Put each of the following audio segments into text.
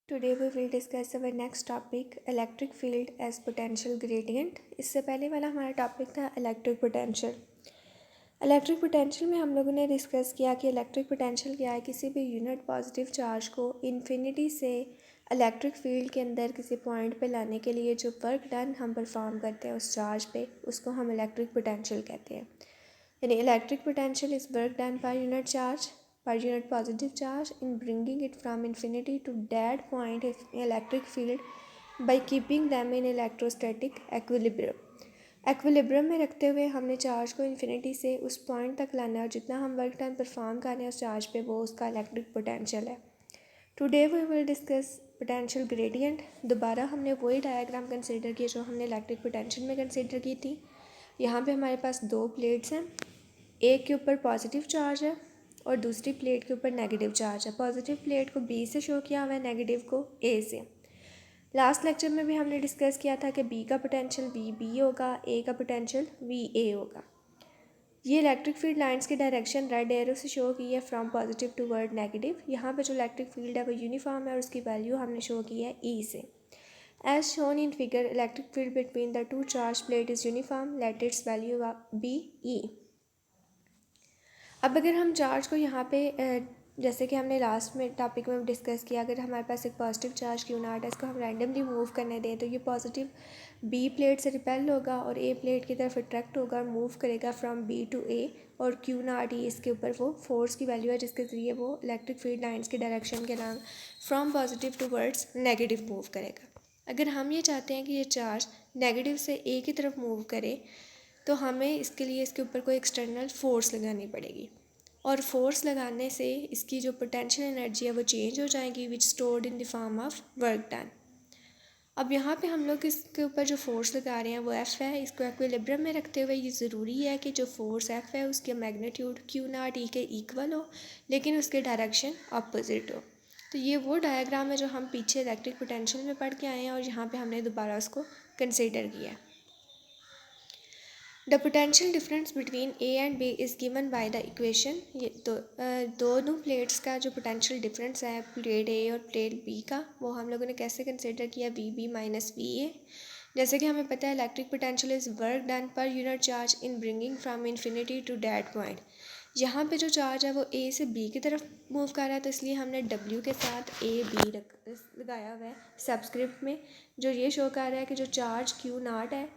Today we will discuss our next topic electric field as potential gradient। इससे पहले वाला हमारा टॉपिक था इलेक्ट्रिक पोटेंशियल। इलेक्ट्रिक पोटेंशियल में हम लोगों ने डिस्कस किया कि इलेक्ट्रिक पोटेंशियल क्या है। किसी भी यूनिट पॉजिटिव चार्ज को इन्फिनिटी से इलेक्ट्रिक फील्ड के अंदर किसी पॉइंट पे लाने के लिए जो वर्क डन हम परफॉर्म करते हैं उस चार्ज पे, उसको हम इलेक्ट्रिक पोटेंशियल कहते हैं। यानी electric potential is work done per unit charge per unit positive charge in bringing it from infinity to that point in electric field by keeping them in electrostatic equilibrium। Equilibrium में रखते हुए हमने charge को infinity से उस point तक लाना है और जितना हम वर्क डन परफॉर्म कर रहे हैं उस चार्ज पे वो उसका इलेक्ट्रिक पोटेंशियल है। Today we will discuss potential gradient. दोबारा हमने वही डायग्राम कंसीडर किया जो हमने इलेक्ट्रिक पोटेंशियल में कंसीडर की थी। यहाँ पे हमारे पास दो प्लेट्स हैं, एक के ऊपर पॉजिटिव चार्ज है और दूसरी प्लेट के ऊपर नेगेटिव चार्ज है। पॉजिटिव प्लेट को बी से शो किया हुआ है, नेगेटिव को ए से। लास्ट लेक्चर में भी हमने डिस्कस किया था कि बी का पोटेंशियल वी बी होगा, ए का पोटेंशियल वी ए होगा। ये इलेक्ट्रिक फील्ड लाइंस की डायरेक्शन रेड एरो से शो की है from positive towards negative. यहाँ पे जो इलेक्ट्रिक फील्ड है वो यूनिफॉर्म है और उसकी वैल्यू हमने शो की है ई से। As shown in figure electric field between the two charge plate is uniform, let its value be E. अब अगर हम चार्ज को यहाँ पे जैसे कि हमने लास्ट में टॉपिक में डिस्कस किया, अगर हमारे पास एक पॉजिटिव चार्ज क्यू नॉट है, इसको हम रैंडमली मूव करने दें तो ये पॉजिटिव बी प्लेट से रिपेल होगा और ए प्लेट की तरफ अट्रैक्ट होगा और मूव करेगा फ्रॉम बी टू ए। और क्यू नॉट ही इसके ऊपर वो फोर्स की वैल्यू है जिसके ज़रिए वो इलेक्ट्रिक फील्ड लाइंस की डायरेक्शन के नाम from positive towards negative move करेगा। अगर हम ये चाहते हैं कि ये चार्ज नेगेटिव से ए की तरफ मूव करे तो हमें इसके लिए इसके ऊपर कोई एक्सटर्नल फोर्स लगानी पड़ेगी और फोर्स लगाने से इसकी जो पोटेंशियल एनर्जी है वो चेंज हो जाएगी, which stored in the form of work done. अब यहाँ पे हम लोग इसके ऊपर जो फोर्स लगा रहे हैं वो एफ़ है। इसको एक्विलिब्रियम में रखते हुए ये ज़रूरी है कि जो फोर्स एफ़ है उसके मैग्नीट्यूड क्यू नॉट ई के इक्वल हो लेकिन उसके डायरेक्शन अपोजिट हो। तो ये वो डायग्राम है जो हम पीछे इलेक्ट्रिक पोटेंशियल में पढ़ के आए हैं और यहाँ पे हमने दोबारा उसको कंसिडर किया है। The potential difference between A and B is given by the equation। ये दोनों प्लेट्स का जो पोटेंशियल डिफरेंस है प्लेट A और प्लेट B का, वो हम लोगों ने कैसे कंसिडर किया, V B minus V A. जैसे कि हमें पता है electric potential is work done per unit charge in bringing from infinity to that point. यहाँ पे जो चार्ज है वो A से B की तरफ मूव कर रहा है तो इसलिए हमने W के साथ A B लगाया हुआ है सब्सक्रिप्ट में, जो ये शो कर रहा है कि जो चार्ज Q नॉट है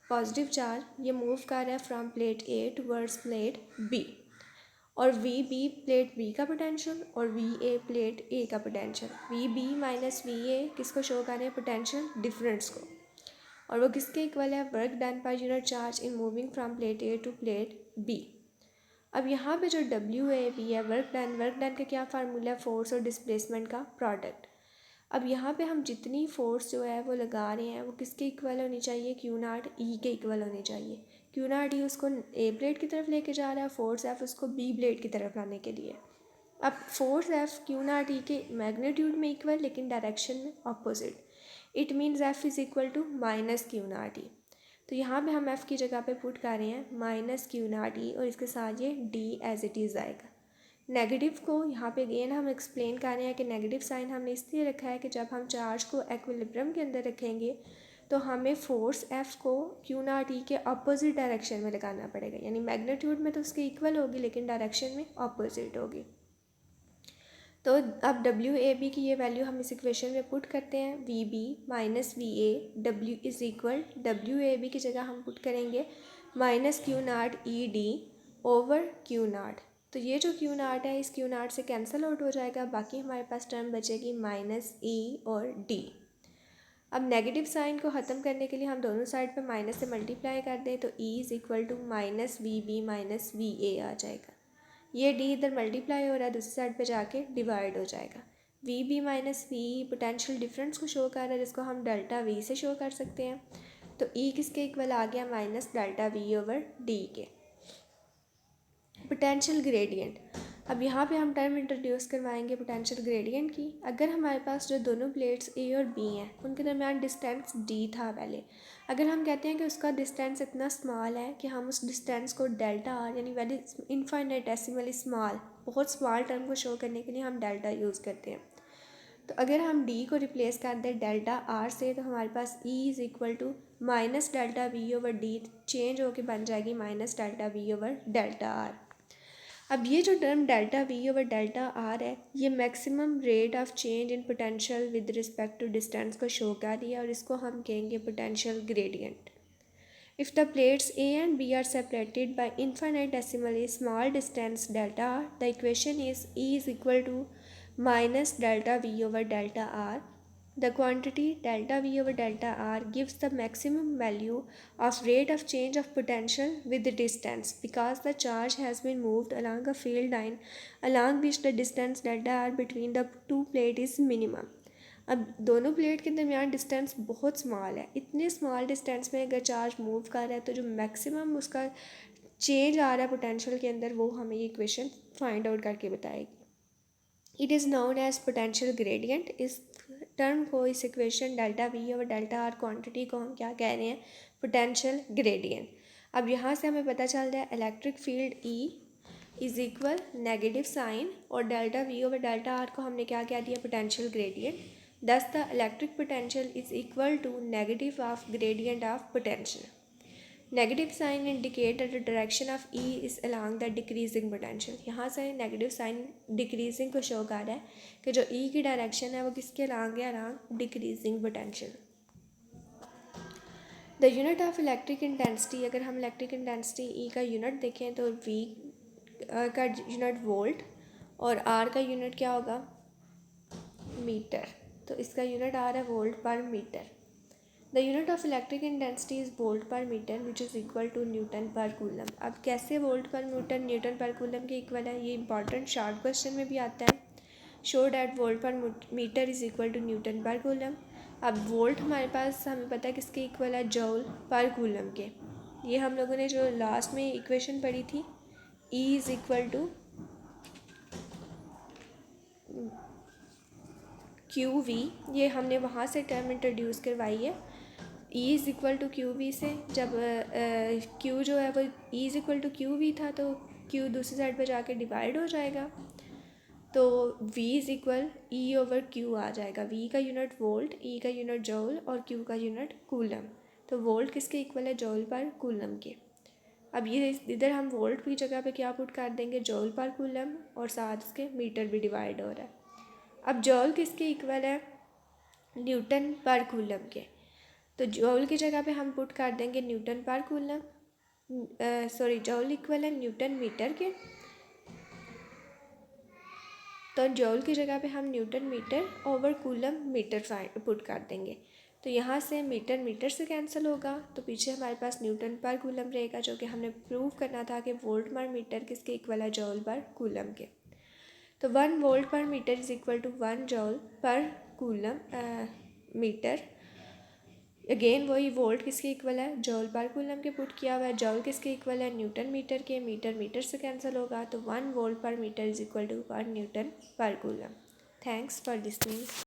पॉजिटिव चार्ज ये मूव कर रहा है from plate A towards plate B. और वी बी प्लेट बी का पोटेंशियल और वी ए प्लेट ए का potential. V B minus V A किसको शो कर रहे हैं, पोटेंशियल डिफरेंस को, और वो किसके इक्वल है, work done by unit charge in moving from plate A to plate B. अब यहाँ पे जो डब्ल्यू ए बी है वर्क डन का क्या फार्मूला है, फोर्स और डिस्प्लेसमेंट का प्रोडक्ट। अब यहाँ पे हम जितनी फोर्स जो है वो लगा रहे हैं वो किसके इक्वल होनी चाहिए, क्यू नॉट ई के इक्वल होनी चाहिए। क्यू नॉट ई उसको ए प्लेट की तरफ लेके जा रहा है, फोर्स एफ उसको बी प्लेट की तरफ लाने के लिए। अब force F q naught E के मैग्नीट्यूड में इक्वल लेकिन डायरेक्शन में opposite. It means F is equal to minus Q naught E. तो यहाँ पे हम एफ़ की जगह पे पुट कर रहे हैं माइनस क्यू नॉट ई और इसके साथ ये डी एज इट इज़ आएगा। नेगेटिव को यहाँ पे अगेन हम एक्सप्लेन कर रहे हैं कि नेगेटिव साइन हमने इसलिए रखा है कि जब हम चार्ज को एक्विलिब्रियम के अंदर रखेंगे तो हमें फोर्स एफ़ को क्यू नॉट ई के अपोजिट डायरेक्शन में लगाना पड़ेगा। यानी मैग्नीट्यूड में तो उसके इक्वल होगी लेकिन डायरेक्शन में अपोजिट होगी। तो अब डब्ल्यू ए बी की ये वैल्यू हम इस इक्वेशन में पुट करते हैं, V B minus V A W is equal, W A B की जगह हम पुट करेंगे minus Q naught E D over Q naught. तो ये जो क्यू नॉट है इस क्यू नॉट से कैंसिल आउट हो जाएगा, बाकी हमारे पास टर्म बचेगी माइनस ई और डी। अब नेगेटिव साइन को ख़त्म करने के लिए हम दोनों साइड पे माइनस से मल्टीप्लाई कर दें तो E is equal to minus V B minus V A आ जाएगा। ये डी इधर मल्टीप्लाई हो रहा है, दूसरी साइड पे जाके डिवाइड हो जाएगा। V B minus V potential difference को शो कर रहा है जिसको हम डेल्टा वी से शो कर सकते हैं। तो ई किसके इक्वल आ गया, minus delta V over D के। पोटेंशियल ग्रेडियंट, अब यहाँ पे हम टर्म इंट्रोड्यूस करवाएंगे पोटेंशियल ग्रेडियंट की। अगर हमारे पास जो दोनों प्लेट्स ए और बी हैं उनके दरमियान डिस्टेंस डी था पहले, अगर हम कहते हैं कि उसका डिस्टेंस इतना स्मॉल है कि हम उस डिस्टेंस को डेल्टा आर यानी वेरी इनफाइनेटेसिमली स्मॉल, बहुत स्मॉल टर्म को शो करने के लिए हम डेल्टा यूज़ करते हैं। तो अगर हम डी को रिप्लेस कर दें डेल्टा आर से तो हमारे पास E is equal to minus delta V over D change होके बन जाएगी minus delta V over delta R. अब ये जो term delta V over delta R है ये maximum rate of change in potential with respect to distance को show कर रही है और इसको हम कहेंगे potential gradient. If the plates A and B are separated by infinitesimally small distance delta r, the equation is E is equal to minus delta V over delta r. The quantity delta V over delta r gives the maximum value of rate of change of potential with the distance because the charge has been moved along a field line along which the distance delta r between the two plates is minimum. अब दोनों plate के दरमियान distance बहुत small है, इतने small distance में अगर charge move कर रहा है तो जो मैक्सिमम उसका चेंज आ रहा है पोटेंशियल के अंदर वो हमें ये इक्वेशन फाइंड आउट करके बताएगी। It is known as potential gradient. इस टर्म को, इस इक्वेशन डेल्टा वी और डेल्टा आर क्वांटिटी को हम क्या कह रहे हैं, पोटेंशियल ग्रेडियंट। अब यहाँ से हमें पता चल रहा है electric field E is equal negative sign और delta V over delta R को हमने क्या कह दिया, potential gradient. Thus, the electric potential is equal to negative of gradient of potential. Negative sign indicate that the direction of E is along the decreasing potential. यहाँ से negative sign decreasing को show कर रहा है कि जो E की direction है वो किसके along है, along decreasing potential. The unit of electric intensity, अगर हम electric intensity E का unit देखें तो V का unit volt और R का unit क्या होगा, मीटर। तो इसका यूनिट आ रहा है volt per metre. The unit of electric intensity is volt per metre which is equal to newton per coulomb. अब कैसे volt per metre newton per coulomb के इक्वल है, ये इंपॉर्टेंट शॉर्ट क्वेश्चन में भी आता है। Show that volt per metre is equal to newton per coulomb. अब वोल्ट हमारे पास हमें पता है किसके इक्वल है, जूल पर कूलम के। ये हम लोगों ने जो लास्ट में इक्वेशन पढ़ी थी, E is equal to q V, ये हमने वहाँ से टर्म इंट्रोड्यूस करवाई है। E is equal to q V से जब क्यू जो है वो E is equal to q V था तो क्यू दूसरी साइड पे जाके डिवाइड हो जाएगा तो V is equal E over q आ जाएगा। वी का यूनिट वोल्ट, ई का यूनिट जूल और क्यू का यूनिट कूलम। तो वोल्ट किसके इक्वल है, जूल पर कूलम के। अब ये इधर हम वोल्ट की जगह पे क्या पुट कर देंगे, जूल पर कूलम और साथ इसके मीटर भी डिवाइड हो रहा है। अब जूल किसके इक्वल है, न्यूटन पर कूलम के। तो जूल की जगह पे हम पुट कर देंगे newton per coulomb, joule equal है न्यूटन मीटर के, तो जूल की जगह पे हम newton metre over coulomb metre put कर देंगे। तो यहाँ से मीटर मीटर से कैंसिल होगा तो पीछे हमारे पास न्यूटन पर कूलम रहेगा, जो कि हमने प्रूव करना था कि वोल्ट पर मीटर किसके इक्वल है, जूल पर कूलम के। तो 1 volt per metre is equal to 1 joule per coulomb metre. Again वही वोल्ट किसके इक्वल है, जूल पर कूलम के पुट किया हुआ है। जूल किसके इक्वल है, न्यूटन मीटर के। मीटर मीटर से कैंसिल होगा तो 1 volt per metre is equal to 1 newton per coulomb. Thanks for listening.